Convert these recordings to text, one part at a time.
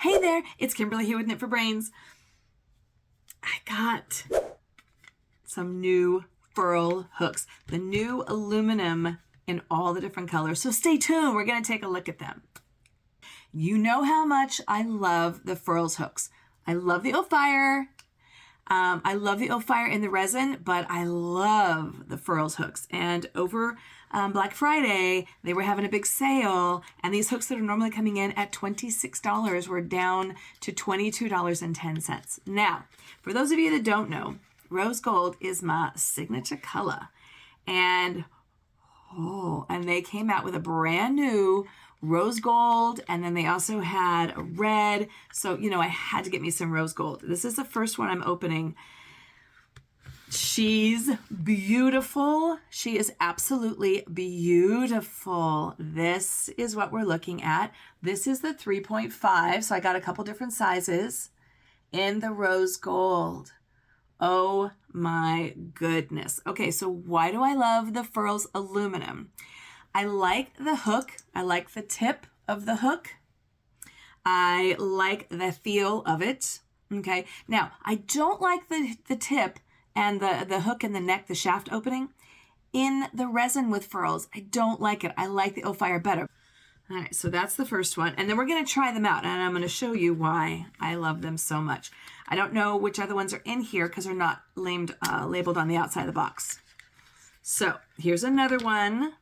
Hey there, it's Kimberly here with Knit for Brains. I got some new furl hooks, the new aluminum in all the different colors. So stay tuned, we're gonna take a look at them. You know how much I love the Furls hooks. I love the Ophire. I love the Ophire in the resin, but I love the Furls hooks. And over Black Friday, they were having a big sale, and these hooks that are normally coming in at $26 were down to $22.10. Now, for those of you that don't know, rose gold is my signature color. And they came out with a brand new rose gold, and then they also had a red. So, you know, I had to get me some rose gold. This is the first one I'm opening. She's beautiful. She is absolutely beautiful. This is what we're looking at. This is the 3.5. So I got a couple different sizes in the rose gold. Oh my goodness. Okay, so why do I love the Furls aluminum? I like the hook. I like the tip of the hook. I like the feel of it. Okay, now I don't like the tip and the hook in the neck, the shaft opening in the resin with Furls. I don't like it. I like the Ophire better. All right, so that's the first one. And then we're gonna try them out, and I'm gonna show you why I love them so much. I don't know which other ones are in here because they're not labeled on the outside of the box. So here's another one.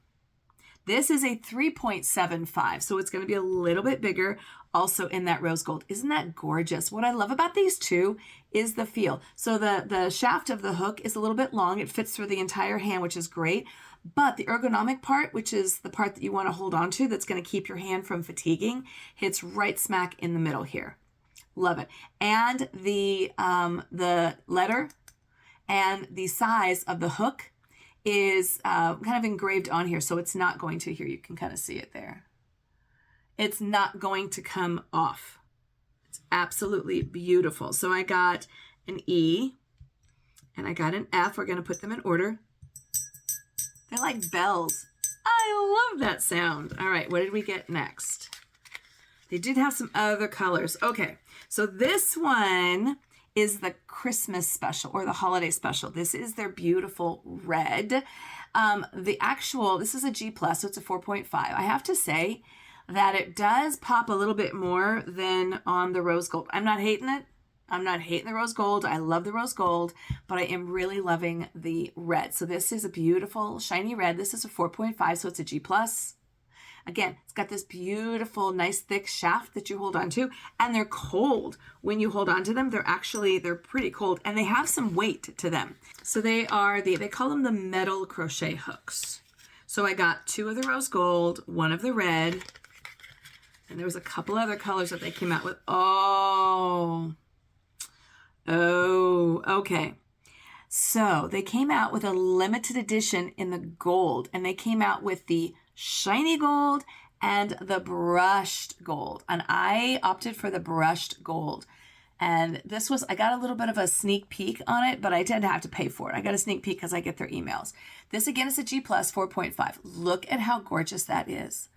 This is a 3.75, so it's gonna be a little bit bigger, also in that rose gold. Isn't that gorgeous? What I love about these two is the feel. So the shaft of the hook is a little bit long. It fits through the entire hand, which is great. But the ergonomic part, which is the part that you want to hold on to, that's going to keep your hand from fatiguing, hits right smack in the middle here. Love it. And the letter and the size of the hook is kind of engraved on here, so it's not going to, here you can kind of see it there. It's not going to come off. It's absolutely beautiful. So I got an E and I got an F. We're going to put them in order. They're like bells. I love that sound. All right, what did we get next? They did have some other colors. Okay, so this one is the Christmas special or the holiday special. This is their beautiful red. This is a G+, so it's a 4.5. I have to say that it does pop a little bit more than on the rose gold. I'm not hating it. I'm not hating the rose gold. I love the rose gold, but I am really loving the red. So this is a beautiful shiny red. This is a 4.5, so it's a G+. Again, it's got this beautiful, nice, thick shaft that you hold on to, and they're cold. When you hold on to them, they're pretty cold, and they have some weight to them. So they call them the metal crochet hooks. So I got 2 of the rose gold, 1 of the red, and there was a couple other colors that they came out with. Oh, okay. So they came out with a limited edition in the gold, and they came out with the shiny gold and the brushed gold. And I opted for the brushed gold. And this was, I got a little bit of a sneak peek on it, but I did have to pay for it. I got a sneak peek because I get their emails. This again is a G+, 4.5. Look at how gorgeous that is.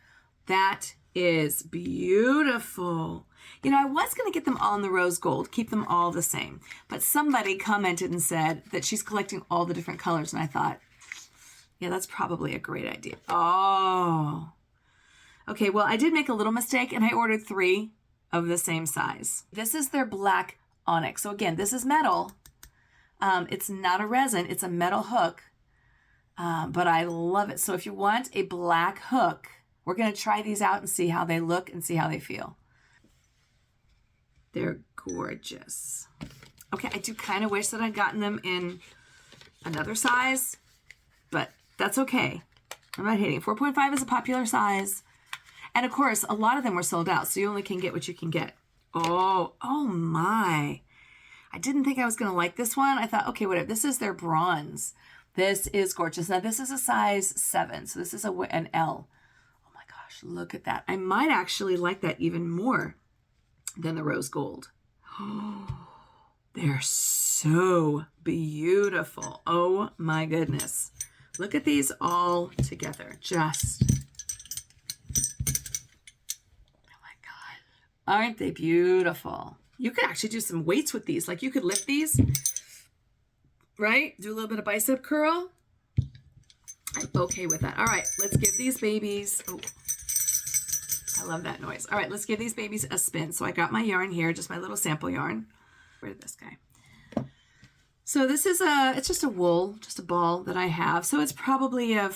That is beautiful. You know, I was going to get them all in the rose gold, keep them all the same. But somebody commented and said that she's collecting all the different colors. And I thought, yeah, that's probably a great idea. Oh, okay. Well, I did make a little mistake and I ordered 3 of the same size. This is their black onyx. So again, this is metal. It's not a resin, it's a metal hook, but I love it. So if you want a black hook, we're going to try these out and see how they look and see how they feel. They're gorgeous. Okay, I do kind of wish that I'd gotten them in another size, but that's okay. I'm not hating. 4.5 is a popular size. And of course, a lot of them were sold out, so you only can get what you can get. Oh my. I didn't think I was going to like this one. I thought, okay, whatever. This is their bronze. This is gorgeous. Now, this is a size 7, so this is an L. Oh my gosh, look at that. I might actually like that even more than the rose gold. They're so beautiful. Oh my goodness. Look at these all together. Just, oh my God. Aren't they beautiful? You could actually do some weights with these. Like you could lift these, right? Do a little bit of bicep curl. I'm okay with that. All right, let's give these babies, oh, I love that noise. All right, let's give these babies a spin. So I got my yarn here, just my little sample yarn. Where did this guy? So this is it's just a wool, just a ball that I have. So it's probably a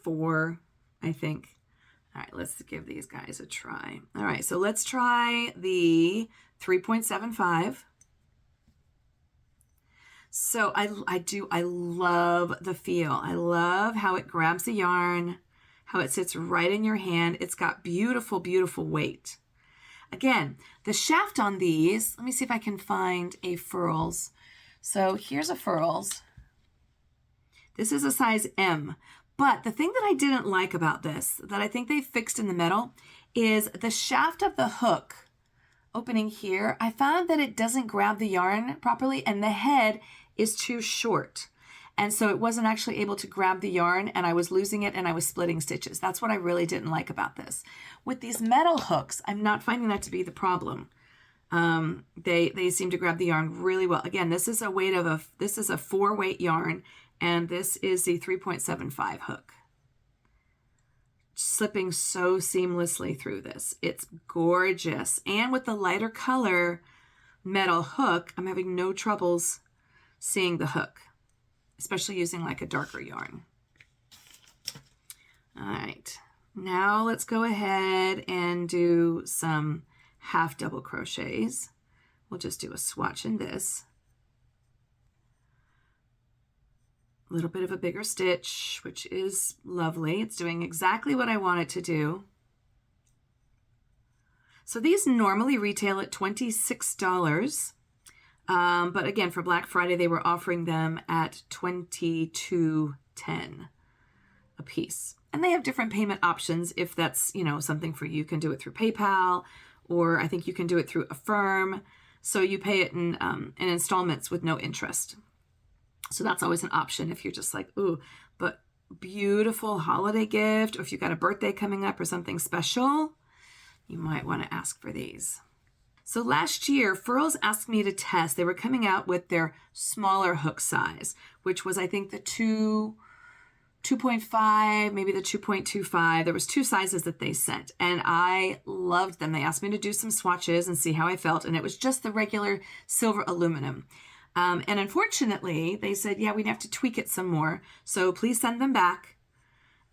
4, I think. All right, let's give these guys a try. All right, so let's try the 3.75. So I love the feel. I love how it grabs the yarn, how it sits right in your hand. It's got beautiful, beautiful weight. Again, the shaft on these, let me see if I can find a Furls. So here's a Furls. This is a size M. But the thing that I didn't like about this, that I think they fixed in the metal, is the shaft of the hook opening here. I found that it doesn't grab the yarn properly and the head is too short. And so it wasn't actually able to grab the yarn and I was losing it and I was splitting stitches. That's what I really didn't like about this. With these metal hooks, I'm not finding that to be the problem. They seem to grab the yarn really well. Again, this is a weight of this is a 4 weight yarn. And this is the 3.75 hook. Slipping so seamlessly through this. It's gorgeous. And with the lighter color metal hook, I'm having no troubles seeing the hook, especially using like a darker yarn. All right, now let's go ahead and do some half double crochets. We'll just do a swatch in this. A little bit of a bigger stitch, which is lovely. It's doing exactly what I want it to do. So these normally retail at $26. But again, for Black Friday, they were offering them at $22.10 a piece. And they have different payment options if that's, you know, something for you. You can do it through PayPal, or I think you can do it through Affirm. So you pay it in installments with no interest. So that's always an option if you're just like, ooh, but beautiful holiday gift, or if you've got a birthday coming up or something special, you might want to ask for these. So last year, Furls asked me to test. They were coming out with their smaller hook size, which was, I think, the 2.5, maybe the 2.25. There was 2 sizes that they sent, and I loved them. They asked me to do some swatches and see how I felt, and it was just the regular silver aluminum. And unfortunately, they said, yeah, we'd have to tweak it some more. So please send them back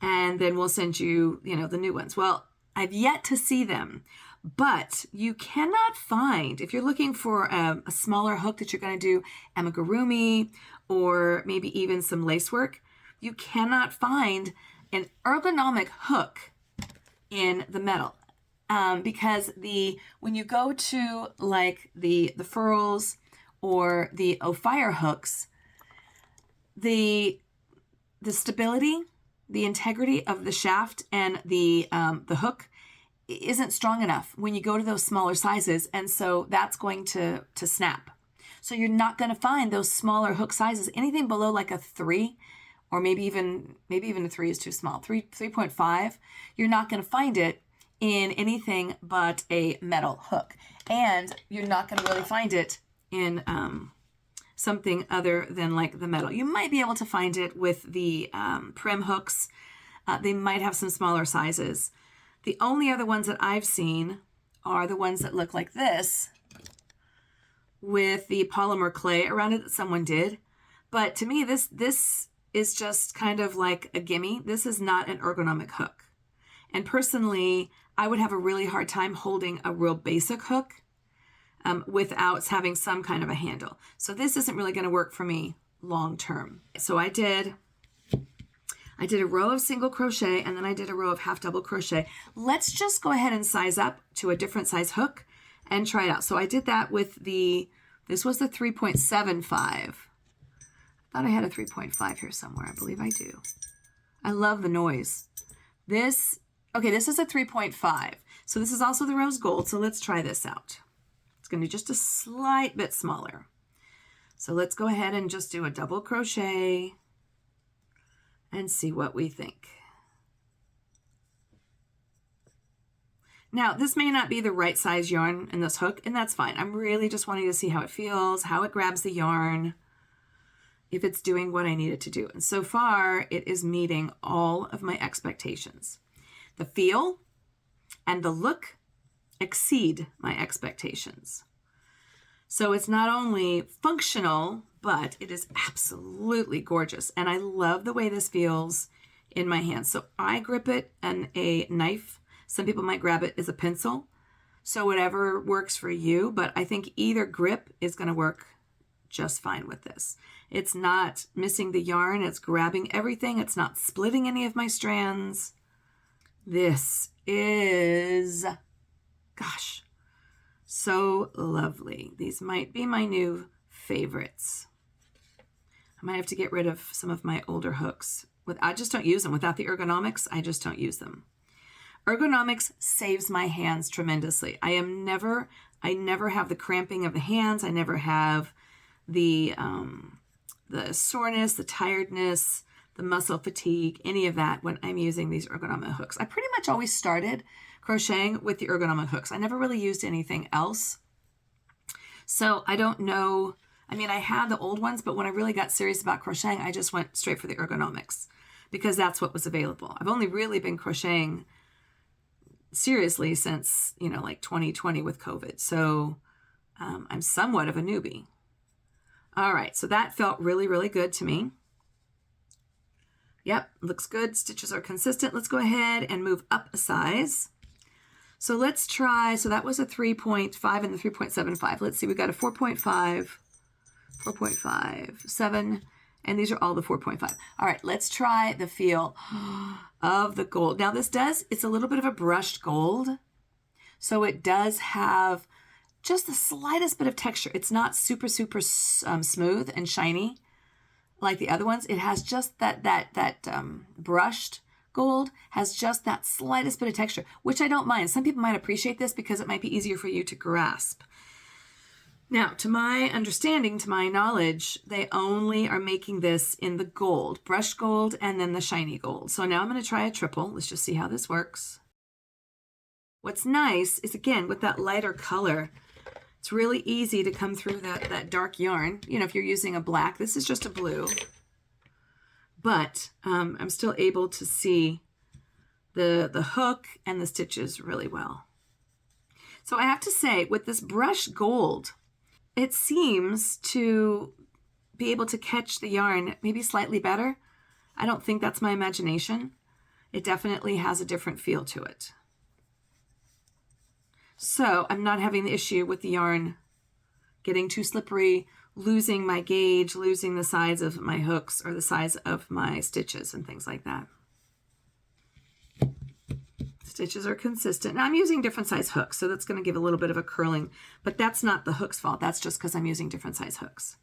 and then we'll send you, the new ones. Well, I've yet to see them, but you cannot find, if you're looking for a smaller hook that you're going to do amigurumi or maybe even some lace work, you cannot find an ergonomic hook in the metal. Because when you go to like the Furls or the Ophire hooks, the stability, the integrity of the shaft and the hook isn't strong enough when you go to those smaller sizes, and so that's going to snap. So you're not going to find those smaller hook sizes, anything below like a 3, or maybe even a 3 is too small, 3.5. You're not going to find it in anything but a metal hook, and you're not going to really find it in something other than like the metal. You might be able to find it with the prim hooks. They might have some smaller sizes. The only other ones that I've seen are the ones that look like this with the polymer clay around it that someone did. But to me, this is just kind of like a gimme. This is not an ergonomic hook. And personally, I would have a really hard time holding a real basic hook without having some kind of a handle. So this isn't really going to work for me long term. So I did a row of single crochet and then I did a row of half double crochet. Let's just go ahead and size up to a different size hook and try it out. So I did that with this was the 3.75. I thought I had a 3.5 here somewhere. I believe I do. I love the noise. This is a 3.5. So this is also the rose gold. So let's try this out. It's going to be just a slight bit smaller. So let's go ahead and just do a double crochet and see what we think. Now, this may not be the right size yarn in this hook, and that's fine. I'm really just wanting to see how it feels, how it grabs the yarn, if it's doing what I need it to do. And so far, it is meeting all of my expectations. The feel and the look exceed my expectations. So it's not only functional, but it is absolutely gorgeous. And I love the way this feels in my hands. So I grip it on a knife. Some people might grab it as a pencil. So whatever works for you, but I think either grip is going to work just fine with this. It's not missing the yarn. It's grabbing everything. It's not splitting any of my strands. This is, gosh, so lovely. These might be my new favorites. I might have to get rid of some of my older hooks. I just don't use them. Without the ergonomics, I just don't use them. Ergonomics saves my hands tremendously. I never have the cramping of the hands. I never have the soreness, the tiredness, the muscle fatigue, any of that when I'm using these ergonomic hooks. I pretty much always started crocheting with the ergonomic hooks. I never really used anything else. So I don't know. I mean, I had the old ones, but when I really got serious about crocheting, I just went straight for the ergonomics because that's what was available. I've only really been crocheting seriously since, like 2020 with COVID. So I'm somewhat of a newbie. All right, so that felt really, really good to me. Yep, looks good. Stitches are consistent. Let's go ahead and move up a size. So let's try, so that was a 3.5 and the 3.75. Let's see, we got a 4.5, 4.5, 7, and these are all the 4.5. All right, let's try the feel of the gold. Now it's a little bit of a brushed gold. So it does have just the slightest bit of texture. It's not super, super smooth and shiny like the other ones. It has just that brushed gold has just that slightest bit of texture, which I don't mind. Some people might appreciate this because it might be easier for you to grasp. Now, to my understanding, to my knowledge, they only are making this in the gold, brushed gold, and then the shiny gold. So now I'm going to try a triple. Let's just see how this works. What's nice is, again, with that lighter color, it's really easy to come through that dark yarn. If you're using a black, this is just a blue. But I'm still able to see the hook and the stitches really well. So I have to say, with this brushed gold, it seems to be able to catch the yarn maybe slightly better. I don't think that's my imagination. It definitely has a different feel to it. So I'm not having the issue with the yarn getting too slippery, losing my gauge, losing the size of my hooks or the size of my stitches and things like that. Stitches are consistent. Now I'm using different size hooks, so that's going to give a little bit of a curling, but that's not the hook's fault. That's just because I'm using different size hooks.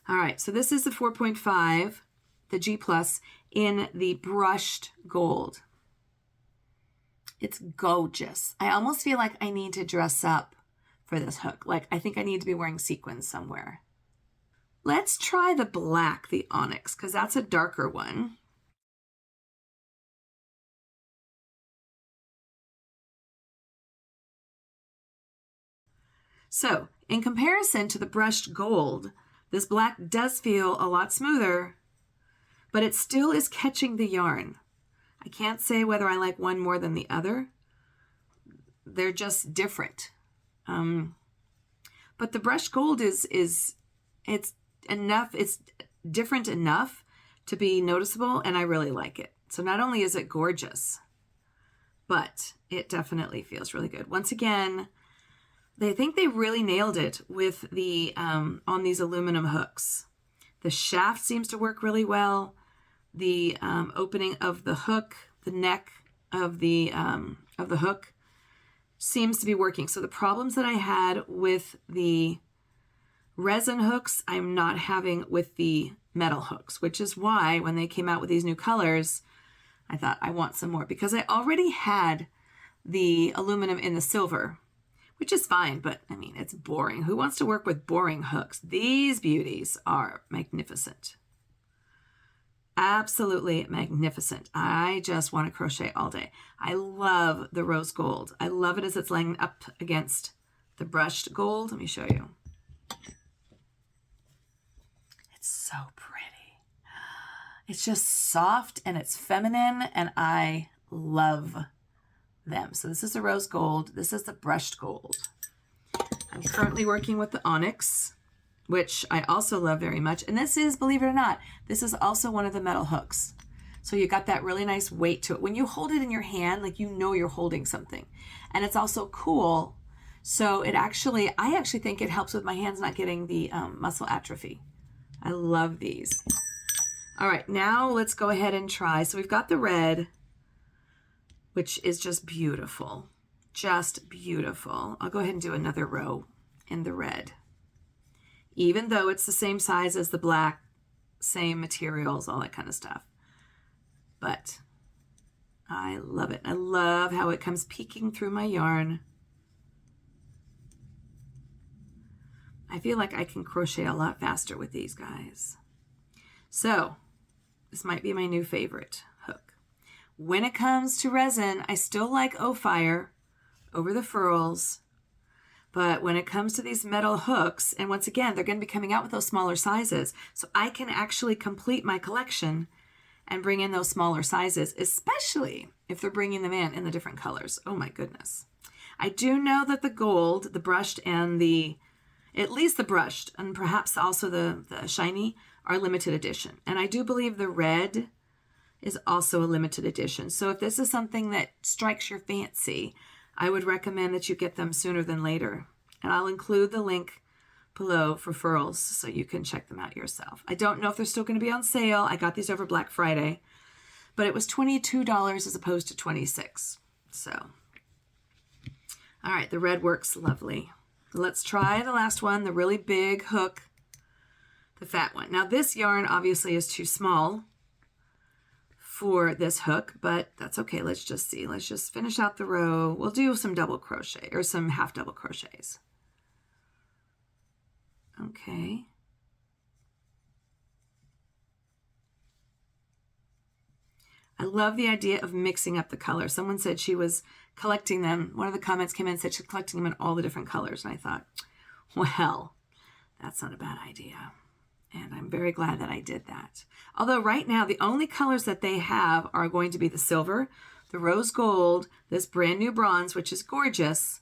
All right, so this is the 4.5, the G+, in the brushed gold. It's gorgeous. I almost feel like I need to dress up for this hook. Like, I think I need to be wearing sequins somewhere. Let's try the black, the onyx, because that's a darker one. So, in comparison to the brushed gold, this black does feel a lot smoother, but it still is catching the yarn. I can't say whether I like one more than the other. They're just different. But the brushed gold it's different enough to be noticeable, and I really like it. So not only is it gorgeous, but it definitely feels really good. Once again, I think they really nailed it with the on these aluminum hooks. The shaft seems to work really well. The opening of the hook, the neck of the hook seems to be working. So the problems that I had with the resin hooks, I'm not having with the metal hooks, which is why when they came out with these new colors, I thought I want some more because I already had the aluminum in the silver, which is fine, but I mean, it's boring. Who wants to work with boring hooks? These beauties are magnificent. absolutely magnificent. I just want to crochet all day. I love the rose gold. I love it as it's laying up against the brushed gold. Let me show you. It's so pretty. It's just soft and it's feminine, and I love them. So this is the rose gold. This is the brushed gold. I'm currently working with the onyx, which I also love very much. And this is, believe it or not, this is also one of the metal hooks. So you got that really nice weight to it. When you hold it in your hand, like you know you're holding something. And it's also cool. So it actually, I actually think it helps with my hands not getting the muscle atrophy. I love these. All right, now let's go ahead and try. So we've got the red, which is just beautiful. Just beautiful. I'll go ahead and do another row in the red. Even though it's the same size as the black, same materials, all that kind of stuff. But I love it. I love how it comes peeking through my yarn. I feel like I can crochet a lot faster with these guys. So this might be my new favorite hook. When it comes to resin, I still like Ophire over the Furls. But when it comes to these metal hooks, and once again, they're going to be coming out with those smaller sizes. So I can actually complete my collection and bring in those smaller sizes, especially if they're bringing them in the different colors. Oh my goodness. I do know that the gold, the brushed, and at least the brushed, and perhaps also the shiny, are limited edition. And I do believe the red is also a limited edition. So if this is something that strikes your fancy, I would recommend that you get them sooner than later. And I'll include the link below for Furls so you can check them out yourself. I don't know if they're still going to be on sale. I got these over Black Friday, but it was $22 as opposed to $26. So, all right, the red works lovely. Let's try the last one, the really big hook, the fat one. Now this yarn obviously is too small for this hook, but that's okay. Let's just see. Let's just finish out the row. We'll do some double crochet or some half double crochets. Okay. I love the idea of mixing up the colors. Someone said she was collecting them. One of the comments came in and said she's collecting them in all the different colors. And I thought, well, that's not a bad idea. And I'm very glad that I did that. Although right now, the only colors that they have are going to be the silver, the rose gold, this brand new bronze, which is gorgeous.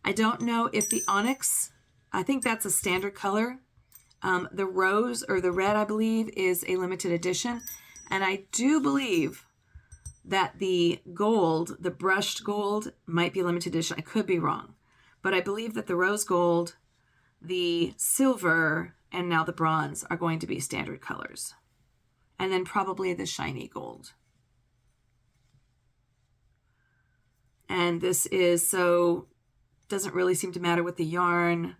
I don't know if the onyx, I think that's a standard color. The rose or the red, I believe, is a limited edition. And I do believe that the gold, the brushed gold, might be a limited edition. I could be wrong. But I believe that the rose gold, the silver, and now the bronze are going to be standard colors. And then probably the shiny gold. And this is so, doesn't really seem to matter with the yarn.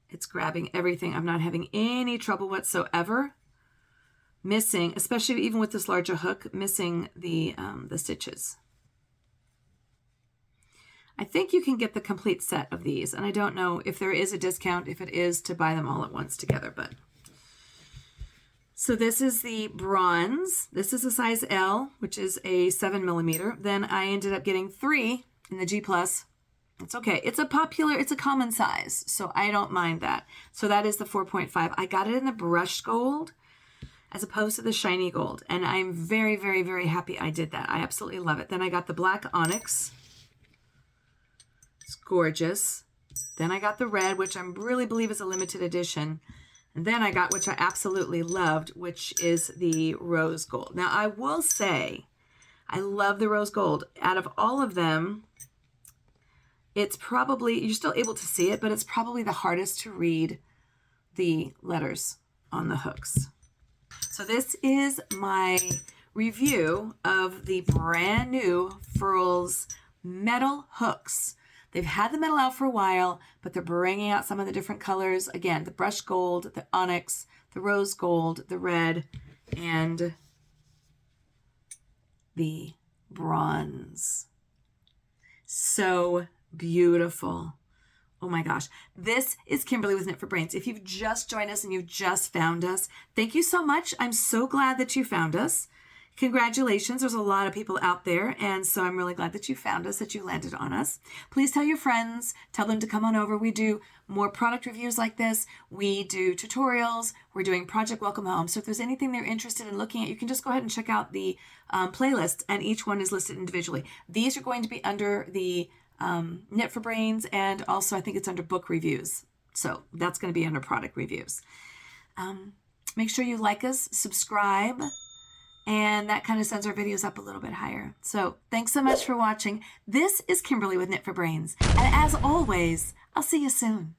It's grabbing everything. I'm not having any trouble whatsoever missing, especially even with this larger hook, missing the stitches. I think you can get the complete set of these, and I don't know if there is a discount, if it is to buy them all at once together, but. So this is the bronze. This is a size L, which is a 7mm. Then I ended up getting 3 in the G+. It's okay. It's a common size, so I don't mind that. So that is the 4.5. I got it in the brushed gold as opposed to the shiny gold, and I'm very, very, very happy I did that. I absolutely love it. Then I got the black onyx. It's gorgeous. Then I got the red, which I really believe is a limited edition. And then I got, which I absolutely loved, which is the rose gold. Now, I will say, I love the rose gold. Out of all of them, it's probably, you're still able to see it, but it's probably the hardest to read the letters on the hooks. So this is my review of the brand new Furls Metal Hooks. They've had the metal out for a while, but they're bringing out some of the different colors. Again, the brushed gold, the onyx, the rose gold, the red, and the bronze. So beautiful. Oh my gosh. This is Kimberly with Knit for Brains. If you've just joined us and you've just found us, thank you so much. I'm so glad that you found us. Congratulations. There's a lot of people out there, and so I'm really glad that you found us, that you landed on us. Please tell your friends, tell them to come on over. We do more product reviews like this. We do tutorials. We're doing Project Welcome Home. So if there's anything they're interested in looking at, you can just go ahead and check out the playlist, and each one is listed individually. These are going to be under the Knit for Brains, and also I think it's under book reviews. So that's going to be under product reviews. Make sure you like us, subscribe, and that kind of sends our videos up a little bit higher. So thanks so much for watching. This is Kimberly with Knit for Brains. And as always, I'll see you soon.